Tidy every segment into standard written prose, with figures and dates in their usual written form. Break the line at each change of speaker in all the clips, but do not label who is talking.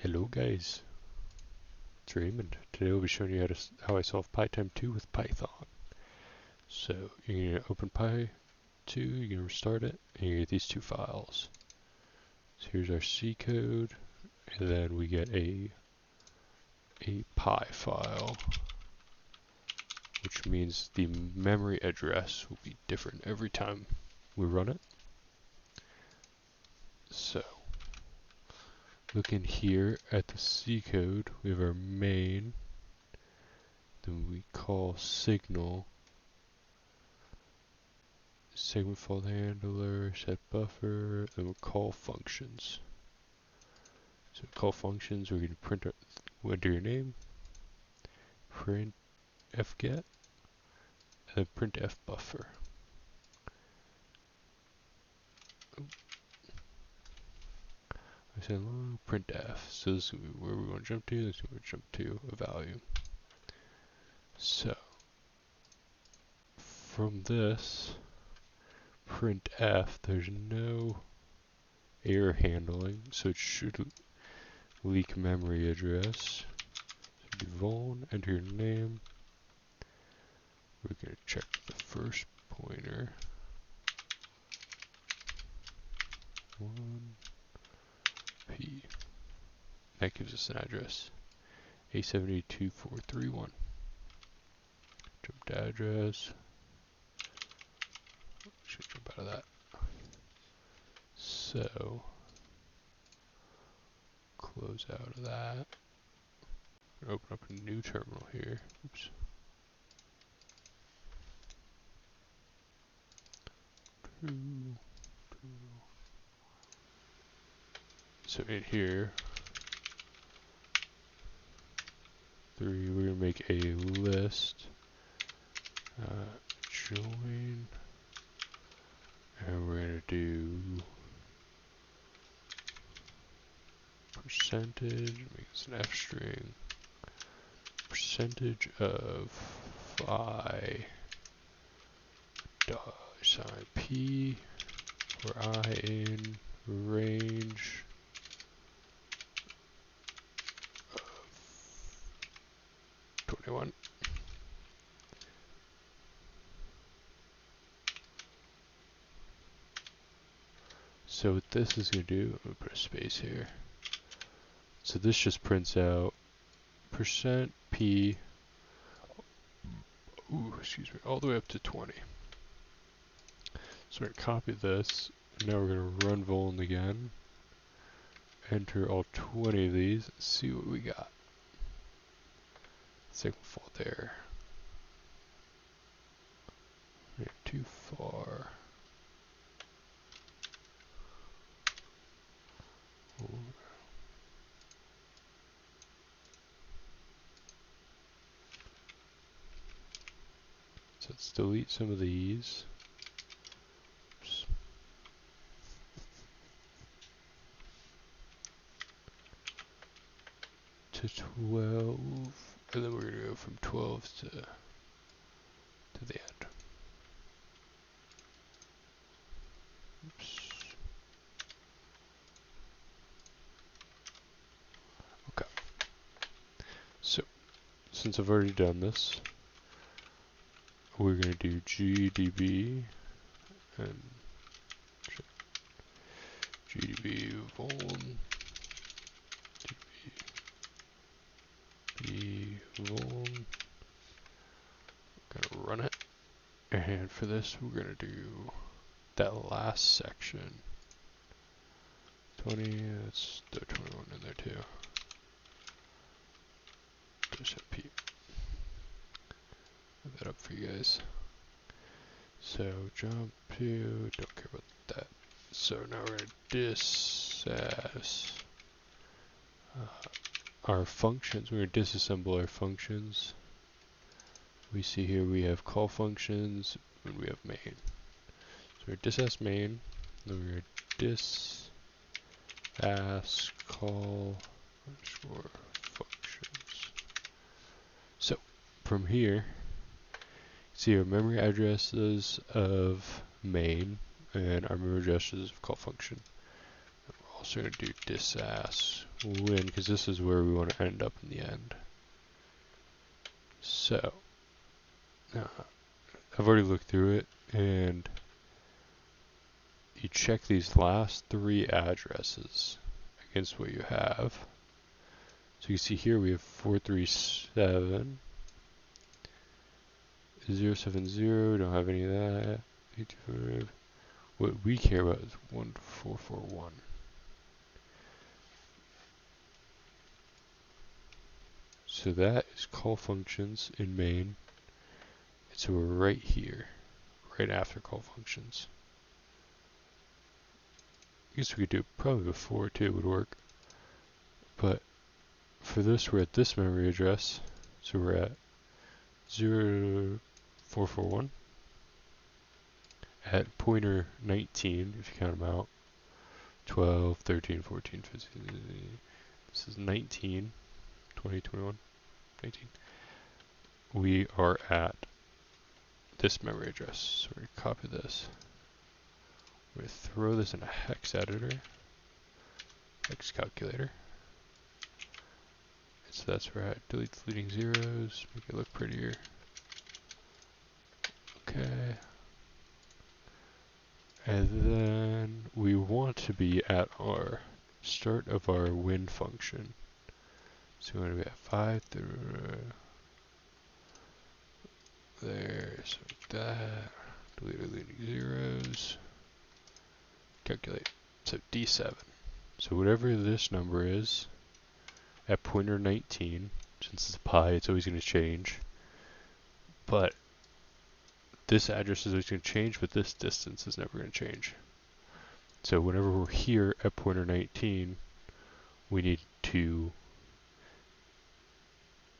Hello guys, it's Raymond. Today I'll be showing you how I solve PyTime2 with Python. So you're going to open Pi2, you're going to restart it, and you get these two files. So here's our C code, and then we get a Pi file, which means the memory address will be different every time we run it. So looking here at the C code, we have our main, then we call signal, segment fault handler, set buffer, then we'll call functions. So call functions, we're going to print enter your name, print fget, and then print fbuffer. I said print f, so this is where we want to jump to, this is where we jump to a value. So from this print f, there's no error handling, so it should leak memory address. So be vuln, enter your name. We're going to check the first pointer. 1P. That gives us an address. A782.431. Jump to address. Should jump out of that. So close out of that. Open up a new terminal here. Oops. So in here, we're going to make a list, join, and we're going to do percentage, make this an F string, percentage of phi sign P for I in range of 21. So what this is going to do, I'm going to put a space here. So this just prints out percent %P, excuse me, all the way up to 20. So we're going to copy this, and now we're going to run vuln again, enter all 20 of these, and see what we got. Segment fault there. We're too far. So let's delete some of these. Oops. To 12, and then we're going to go from 12 to the end. Oops. Okay. So, since I've already done this, we're going to do gdb and gdb vuln gdb vuln. Gonna run it, and for this we're gonna do that last section. 20. Let's throw 21 in there too. Percent P. Put that up for you guys. So jump to, don't care about that. So now we're going to disass our functions. We're going to disassemble our functions. We see here we have call functions and we have main. So we're going to disass main, then we're going to disass call underscore functions. So from here, see our memory addresses of main and our memory addresses of call function. And we're also going to do disass win because this is where we want to end up in the end. So, I've already looked through it, and you check these last 3 addresses against what you have. So you can see here we have 437, 070, don't have any of that, 825. What we care about is 1441. So that is call functions in main. And so we're right here, right after call functions. I guess we could do it probably before too, would work. But for this, we're at this memory address. So we're at 0441 at pointer 19, if you count them out. 12, 13, 14, 15. This is 19, 20, 21, 19. We are at this memory address. So we're going to copy this. We're going to throw this in a hex editor, hex calculator. And so that's where I delete the leading zeros, make it look prettier. Okay. And then we want to be at our start of our win function. So we want to be at 5 through there, so that, delete our leading zeros, calculate. So D7. So whatever this number is at pointer 19, since it's pi, it's always going to change. But this address is always going to change, but this distance is never going to change. So whenever we're here at pointer 19, we need to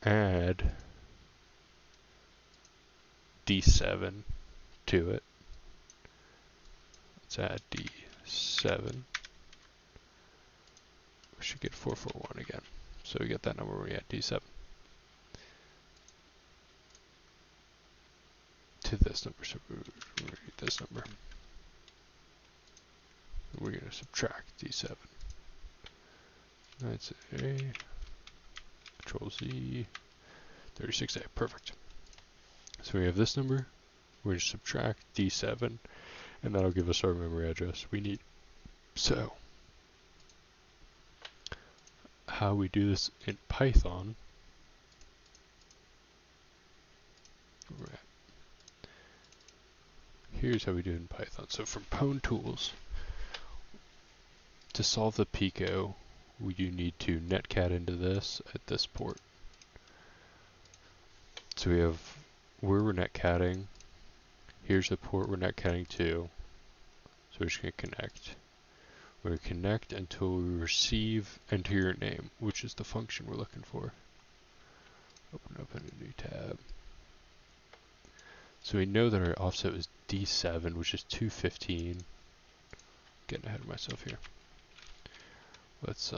add D7 to it. Let's add D7. We should get 441 again. So we get that number when we add D7 to this number. So we're going to get this number. We're going to subtract D7. That's A. Control Z. 36A. Perfect. So we have this number. We're going to subtract D7, and that'll give us our memory address we need. So, how we do this in Python. Here's how we do it in Python. So from Pwn tools, to solve the pico, we do need to netcat into this at this port. So we have where we're netcatting. Here's the port we're netcatting to. So we're just going to connect. We're going to connect until we receive enter your name, which is the function we're looking for. Open up in a new tab. So we know that our offset was D7, which is 215. Getting ahead of myself here. Let's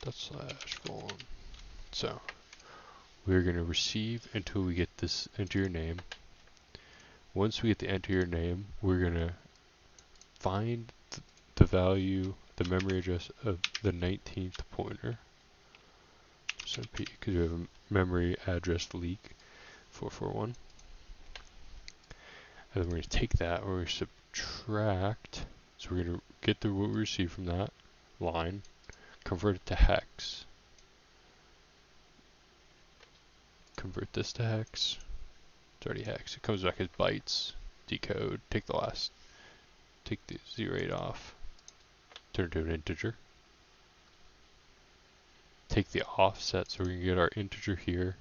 /vol. So we're going to receive until we get this enter your name. Once we get the enter your name, we're going to find the value, the memory address of the 19th pointer. So P, because we have a memory address leak, 441. And then we're going to take that, we're going to subtract. So we're going to get the what we receive from that line, convert it to hex. Convert this to hex. It's already hex. It comes back as bytes. Decode. Take the 08 off. Turn it to an integer. Take the offset, so we can get our integer here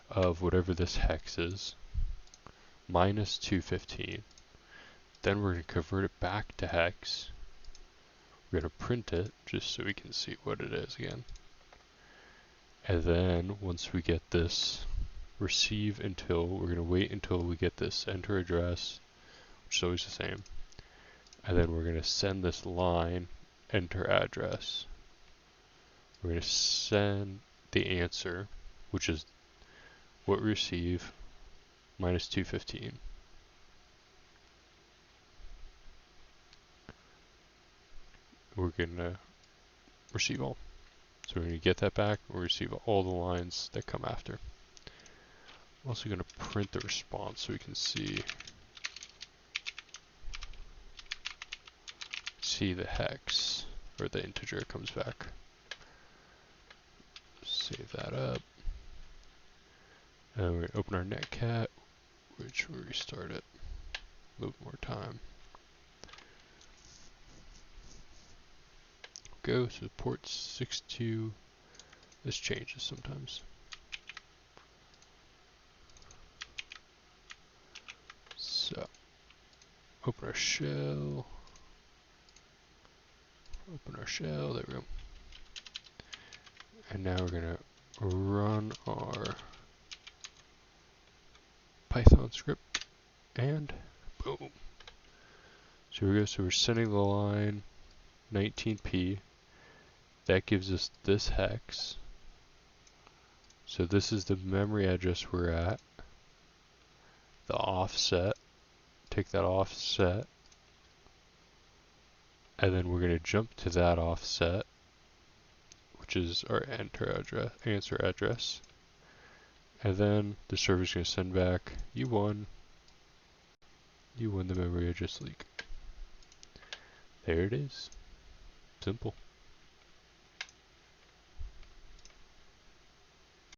of whatever this hex is, minus 215. Then we're going to convert it back to hex. We're going to print it just so we can see what it is again. And then once we get this receive until, we're going to wait until we get this enter address, which is always the same. And then we're going to send this line enter address. We're going to send the answer, which is what we receive, minus 215. we're gonna receive all. So we're gonna get that back, we'll receive all the lines that come after. I'm also gonna print the response so we can see the hex, or the integer comes back. Save that up. And we're gonna open our netcat, which will restart it. A little more time. Go, so port 62, this changes sometimes. So, open our shell, there we go. And now we're gonna run our Python script, and boom. So here we go, so we're sending the line 19p, that gives us this hex. So this is the memory address we're at, the offset, take that offset, and then we're going to jump to that offset, which is our answer address, and then the server's going to send back, you won the memory address leak. There it is. Simple.